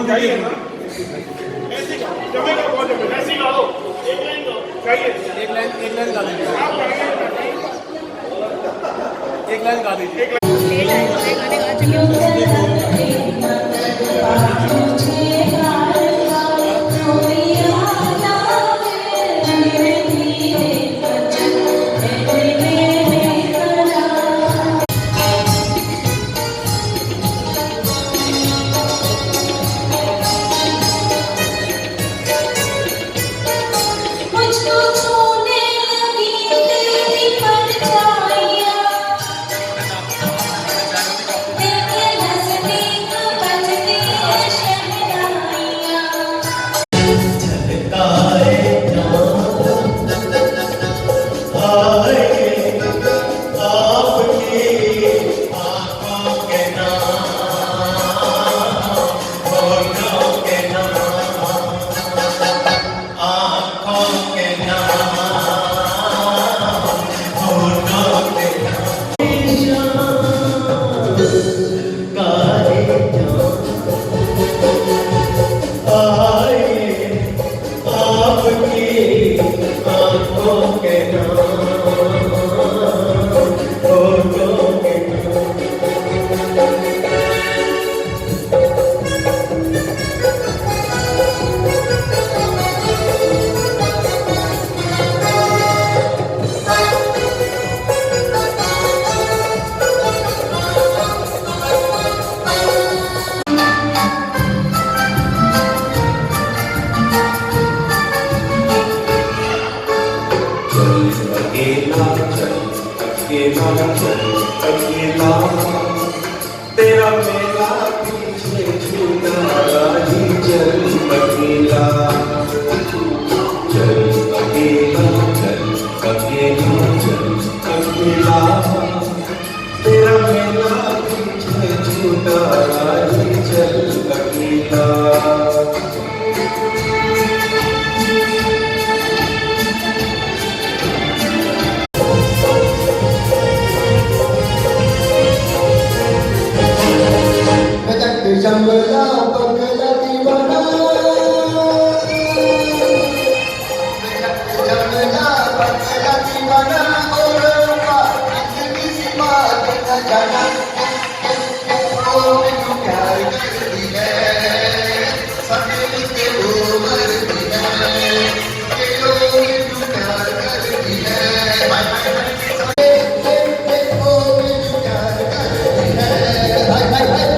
चाहिए ना ऐसे जमेगा बहुत जमेगा ऐसे गा दो एक लाइन गाओ चाहिए एक लाइन गा दीजिए आप गाइए एक लाइन गा दीजिए एक लाइन गाने गा चुके हो अकेला तेरा मेला पीछे छूटा ही चल अकेला चल अकेला चल अकेला चल अकेला तेरा मेला पीछे छूटा ही चल अकेला जंगला बंगला दीवाना जंगला बंगला दीवाना और अपनी सी बात न जाना ओ मैनू प्यार करदी है सभी के वो मरदी है के ओ मैनू प्यार करदी है हाय हाय हाय ओ मैनू प्यार करदी है हाय हाय हाय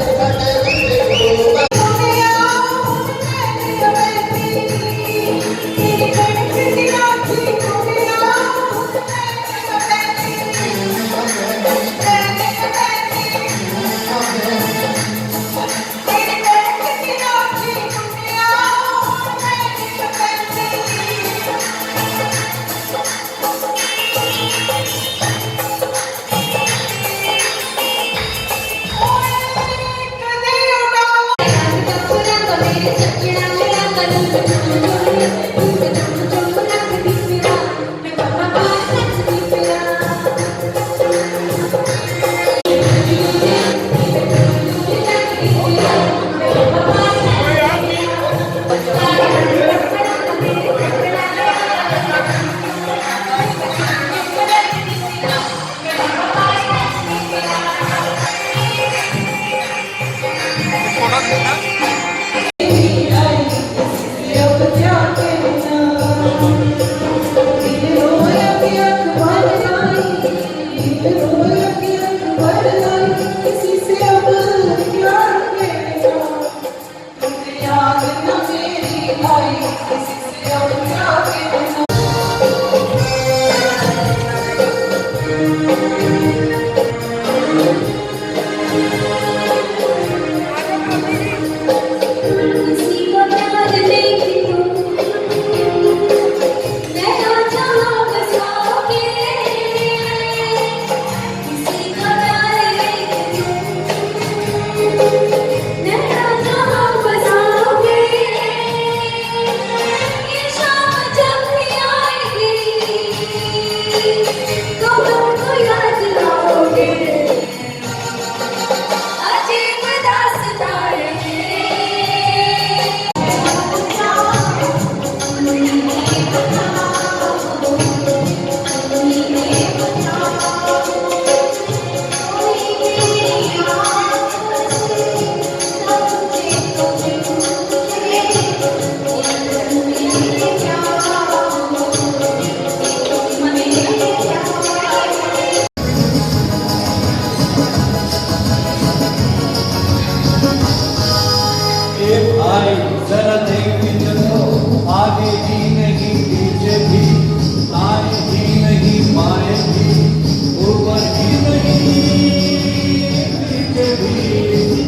पीछे भी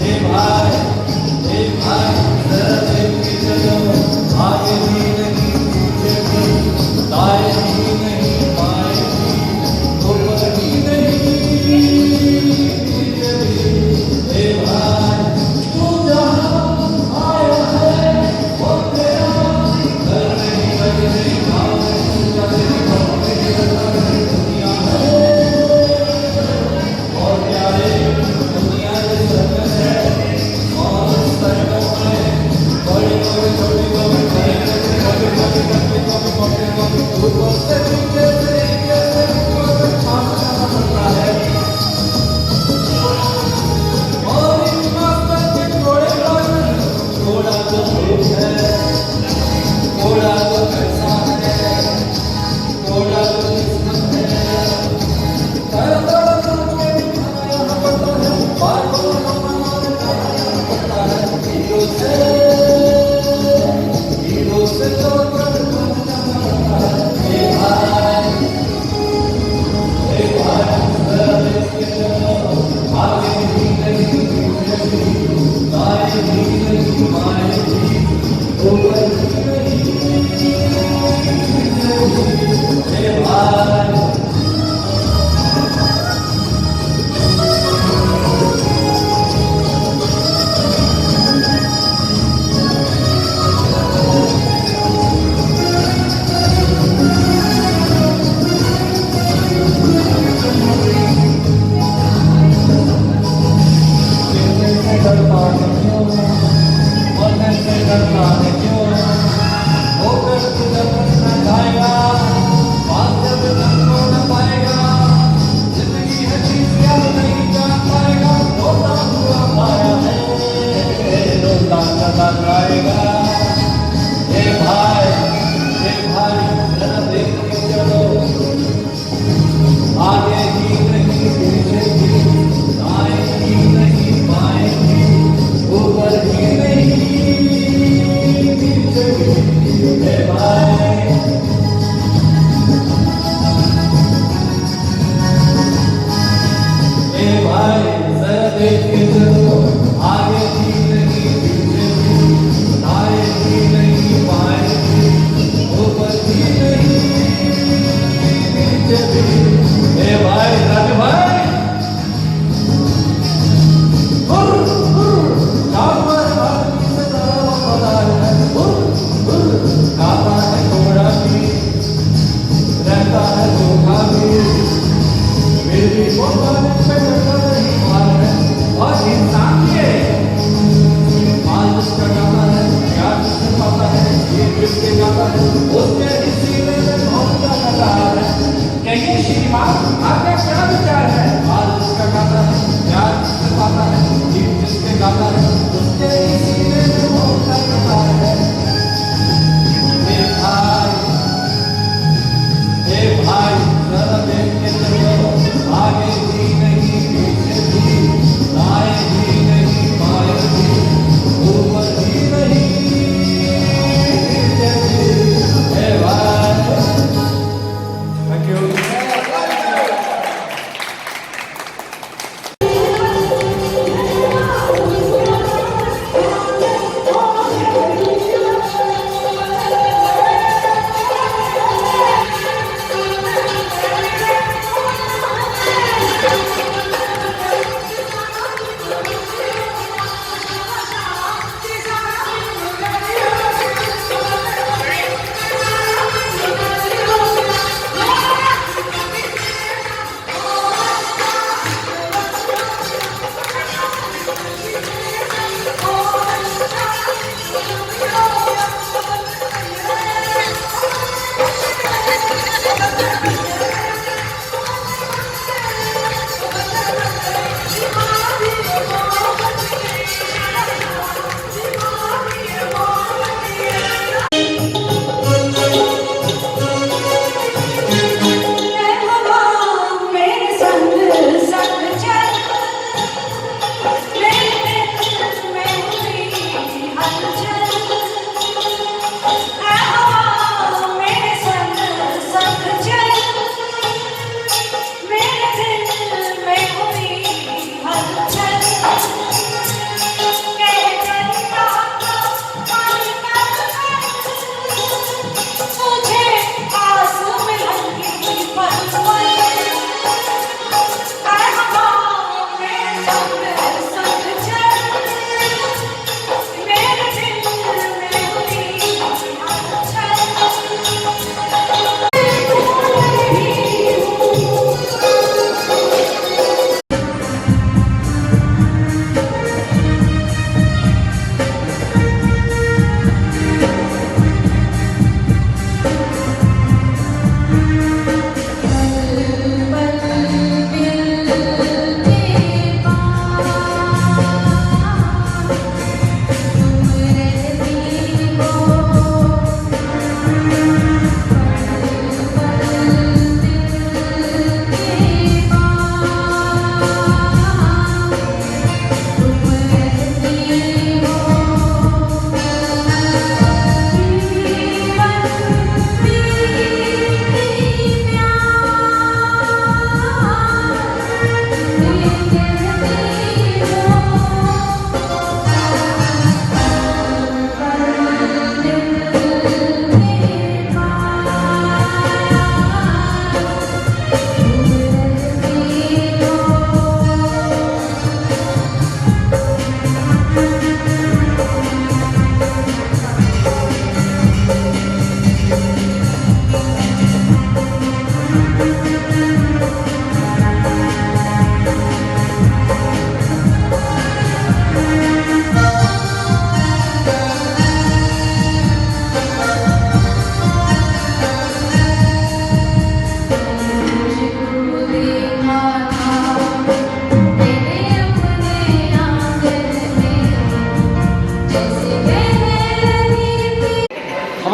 हे भाई जरा देख के चलो आगे भी नहीं पीछे भी दाएं भी नहीं बाएं भी ऊपर भी नहीं पीछे भी हे भाई तू जहाँ आया है वो तेरा घर नहीं घर नहीं गाँव नहीं जाते दुनिया है और क्या है दुनिया के सर्कस है और सर्कस में बड़े बड़े छोटे छोटे ऊपर से नीचे से नीचे से ऊपर तक भागना पड़ता है और इन मास्टर के घोड़े का घोड़ा तो एक है घोड़ा तो कैसा है घोड़ा तो किस्मत है हीरो से तो आगे भी नहीं पीछे भी दाएं भी नहीं बाएं भी ऊपर भी नहीं हे भाई डरता है क्यों मरने से डरता है क्यों होकर तुझे न जाएगा बात जब तुमको न पाएगा जिंदगी है चीज क्या नहीं जान पाएगा रोता हुआ आया है रोता चला जाएगा हे भाई जरा देख के चलो आगे ही नहीं पीछे भी दाएं ही नहीं बाएं भी ऊपर ही नहीं पीछे भी हे भाई जरा देख के चलो आगे भी नहीं पीछे भी दाएं भी नहीं बाएं भी ऊपर भी नहीं पीछे भी हे भाई राजू भाई खाता है घोड़ा भी रहता है धोखा भी फिर भी वो गाने पे टक्कर नहीं मार है और इंसान के माल जिसका गाता है प्यार जिससे पाता है ये जिसके गाता है उसके इसी में बहुत ज्यादा है कहिए श्रीमान आपका क्या विचार है माल जिसका गाता है प्यार जिससे पाता है ये जिसके गाता है उसके इसी में बहुत ज्यादा है हे भाई जरा देख के चलो आगे भी नहीं पीछे भी दाएं भी नहीं बाएं भी ऊपर भी नहीं पीछे भी हे भाई थैंक यू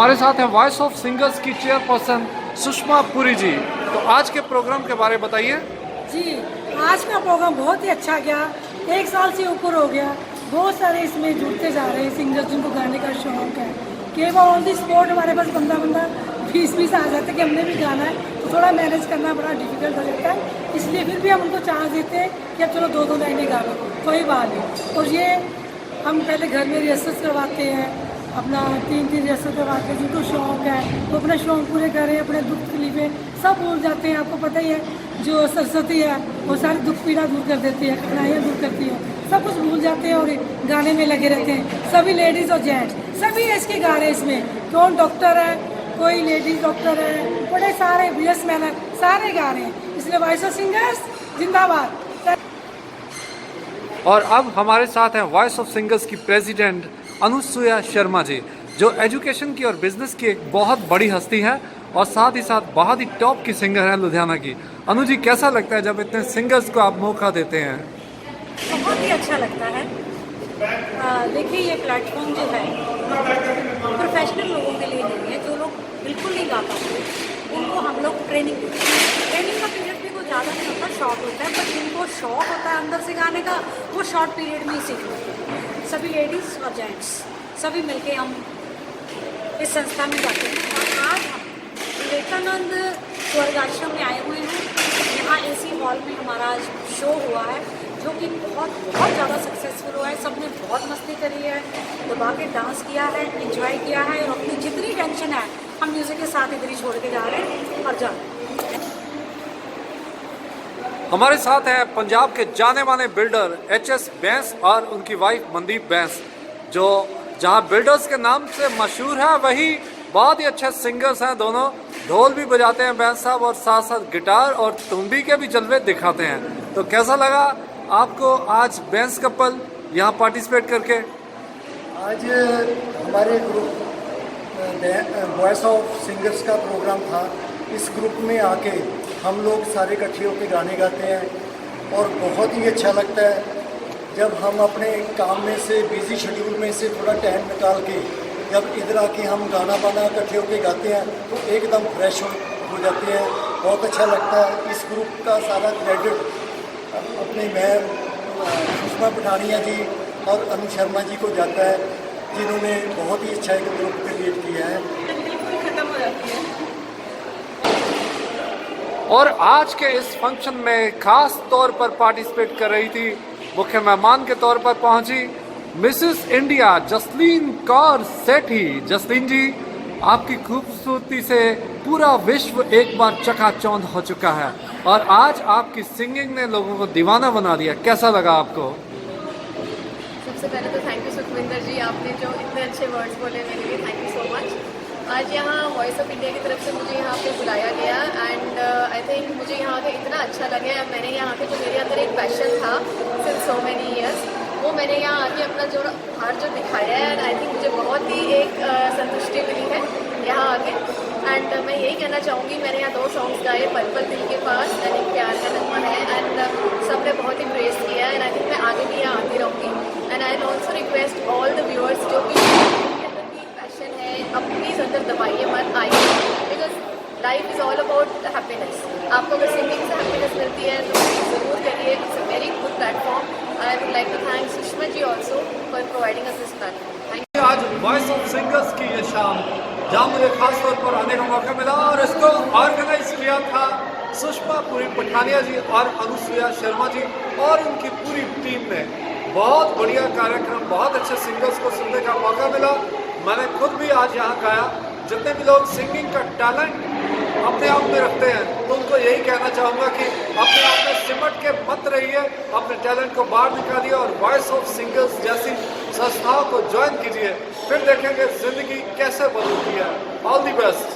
हमारे साथ हैं वॉइस ऑफ सिंगर्स की चेयरपर्सन सुषमा पुरी जी। तो आज के प्रोग्राम के बारे में बताइए। जी, आज का प्रोग्राम बहुत ही अच्छा गया। 1 साल से ऊपर हो गया। बहुत सारे इसमें जुड़ते जा रहे हैं सिंगर्स जिनको गाने का शौक है। केवल ऑन दी स्पॉट हमारे पास बंदा 20 आ जाते हैं कि हमने भी गाना है, तो थोड़ा मैनेज करना बड़ा डिफिकल्ट हो जाता है। इसलिए फिर भी हम उनको चांस देते हैं कि अब चलो 2-2 लाइनें गा लो, कोई बात नहीं। और ये हम पहले घर में रिहर्सल करवाते हैं, अपना 3 रिहर्सल करवाते हैं। जिनको शौक है वो अपना शौक पूरे करें, अपने दुख तकलीफें सब भूल जाते हैं। आपको पता ही है जो सरस्वती है वो सारी दुख पीड़ा दूर कर देती है, कठिनाइयाँ दूर करती है, सब कुछ भूल जाते हैं और गाने में लगे रहते हैं। सभी लेडीज़ और जेंट्स सभी इसके गा रहे हैं। इसमें कौन डॉक्टर है, कोई लेडीज डॉक्टर है, बड़े सारे बिजनेसमैन है, सारे गा रहे हैं। इसलिए वॉइस ऑफ सिंगर्स जिंदाबाद। और अब हमारे साथ हैं वॉइस ऑफ सिंगर्स की प्रेसिडेंट अनुसुया शर्मा जी, जो एजुकेशन की और बिजनेस की एक बहुत बड़ी हस्ती है और साथ ही साथ बहुत ही टॉप की सिंगर हैं लुधियाना की। अनु जी, कैसा लगता है जब इतने सिंगर्स को आप मौका देते हैं? बहुत ही अच्छा लगता है। देखिए, ये प्लेटफॉर्म जो है प्रोफेशनल लोगों के लिए नहीं है। जो लोग बिल्कुल नहीं गा पाते उनको हम लोग ट्रेनिंग देते हैं। ट्रेनिंग का पीरियड भी कोई ज़्यादा नहीं होता, शॉर्ट होता है, पर जिनको शौक होता है अंदर से गाने का वो शॉर्ट पीरियड में ही सीख लेते हैं। सभी लेडीज़ और जेंट्स सभी मिलके हम इस संस्था में जाते हैं। और आज हम विवेकानंद स्वर्ग आश्रम में आए हुए हैं। यहाँ AC हॉल में हमारा आज शो हुआ है जो कि बहुत ज़्यादा सक्सेसफुल हुआ है। सबने बहुत मस्ती करी है, दबा के डांस किया है, एंजॉय किया है और अपनी जितनी टेंशन है हम म्यूज़िक के साथ इधर ही छोड़ के जा रहे हैं और जा रहे हैं। हमारे साथ हैं पंजाब के जाने माने बिल्डर HS बैंस और उनकी वाइफ मनदीप बैंस, जो जहाँ बिल्डर्स के नाम से मशहूर है वही बहुत ही अच्छे सिंगर्स हैं। दोनों ढोल भी बजाते हैं बैंस साहब और साथ साथ गिटार और तुम्बी के भी जलवे दिखाते हैं। तो कैसा लगा आपको आज बैंस कपल यहाँ पार्टिसिपेट करके? आज हमारे ग्रुप वॉइस ऑफ सिंगर्स का प्रोग्राम था। इस ग्रुप में आके हम लोग सारे इकट्ठे होकर गाने गाते हैं और बहुत ही अच्छा लगता है जब हम अपने काम में से बिजी शेड्यूल में से थोड़ा टाइम निकाल के जब इधर आके हम गाना बाना इकट्ठे होकर गाते हैं तो एकदम फ्रेश हो जाते हैं। बहुत अच्छा लगता है। इस ग्रुप का सारा क्रेडिट अपने मैम सुषमा पठानिया जी और अनु शर्मा जी को जाता है, जिन्होंने बहुत ही अच्छा एक ग्रुप क्रिएट किया है। खत्म हो जाती है। और आज के इस फंक्शन में खास तौर पर पार्टिसिपेट कर रही थी, मुख्य मेहमान के तौर पर पहुंची मिसेस इंडिया जसलीन कौर सेठी। जसलीन जी, आपकी खूबसूरती से पूरा विश्व एक बार चकाचौंध हो चुका है और आज आपकी सिंगिंग ने लोगों को दीवाना बना दिया। कैसा लगा आपको? सबसे पहले तो थैंक यू सुखविंदर जी, आपने जो इतने अच्छे वर्ड्स बोले मेरे लिए, थैंक यू सो मच। आज यहाँ वॉइस ऑफ इंडिया की तरफ से मुझे यहाँ पे बुलाया गया एंड आई थिंक मुझे यहाँ के इतना अच्छा लगा। मैंने यहाँ के जो मेरे अंदर एक पैशन था सिंस सो मैनी ईयर्स, वो मैंने यहाँ आके अपना जो हार जो दिखाया है एंड आई थिंक मुझे बहुत ही एक संतुष्टि मिली है यहाँ आके। एंड मैं यही कहना चाहूँगी, मैंने यहाँ 2 सॉन्ग्स गाए, पल पल दिल के पास एंड एक प्यार का नगमा है एंड सबने बहुत ही प्रेस किया एंड आई थिंक मैं आगे भी यहाँ आती रहूँगी। And I also request all the viewers जो भी पैशन है अब प्लीज़ अंदर दबाइए मत, आइए, because life is all about happiness. आपको अगर सिंगिंग से हैप्पीनेस मिलती है तो ज़रूर करिए। It's a very good platform. I would like to thank Sushma ji also for providing us this platform. Thank you. आज वॉइस ऑफ सिंगर्स की ये शाम जहाँ मुझे खास तौर पर आने का मौका मिला और इसको ऑर्गेनाइज किया था सुषमा पुरी पठानिया जी और अनुसुया शर्मा जी और उनकी पूरी टीम ने। बहुत बढ़िया कार्यक्रम, बहुत अच्छे सिंगर्स को सुनने का मौका मिला। मैंने खुद भी आज यहाँ गाया। जितने भी लोग सिंगिंग का टैलेंट अपने आप में रखते हैं तो उनको यही कहना चाहूँगा कि अपने आप में सिमट के मत रहिए, अपने टैलेंट को बाहर निकालिए और वॉइस ऑफ सिंगर्स जैसी संस्थाओं को ज्वाइन कीजिए। फिर देखेंगे जिंदगी कैसे बदलती है। All the best.